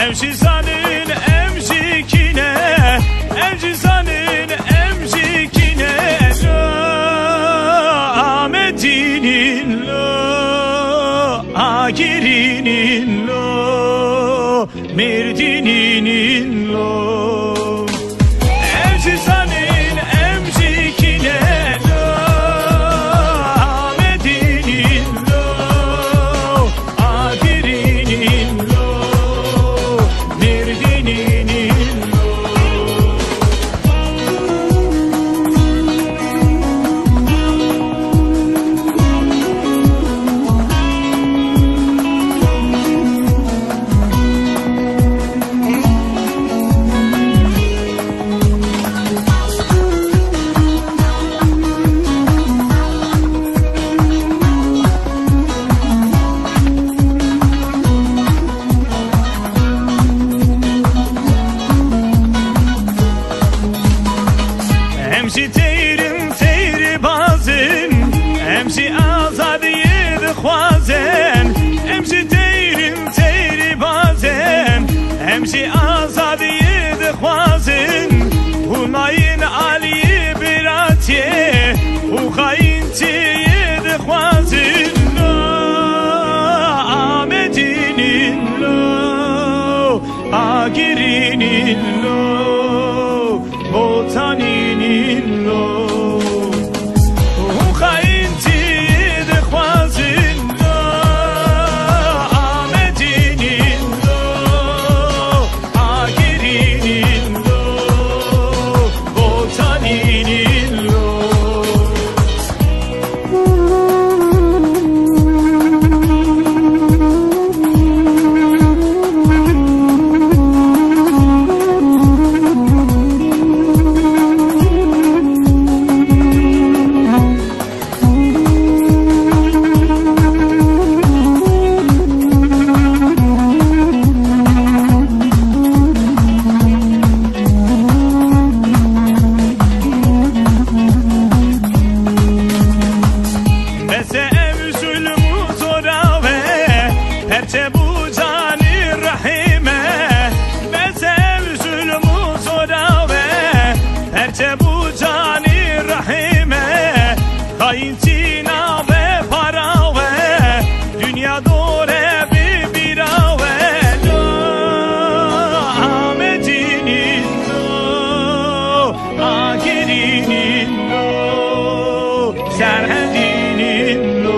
Emşizanın emşikine, emşizanın emşikine, lo Ahmet'inin lo, Agir'inin lo, Merdin'inin lo. Emşizanın emşikine, lo Ahmet'inin lo, Agir'inin lo, Merdin'inin lo. Emşi teyrim teyri bazın, emşi azadiye khwazen, emşi teyrim teyri bazın, emşi azadiye khwazen. Hunayin aliye biratiye, hu khayintiye khwazen. Lo Ahmet'inin lo, Agir'inin lo, Botaninin lo. Hu khayintiye khwazen. Lo Ahmet'inin lo, Agir'inin lo, Botaninin lo. Perçe bu cani rahime, bezev zulmü zorave, perçe bu cani rahime, kayınçina ve parave, dünya dore bibirave. Lo Ahmet'inin lo, Agir'inin lo, Serhedinin lo.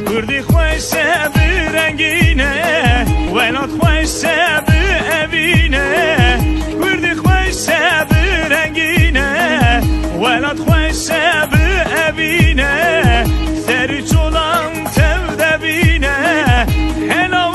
Kurdi خوش به رنگینه ولات خوش به evine. Kurdi خوش به رنگینه ولات خوش به evine. Seri çolan tevde bine. Helal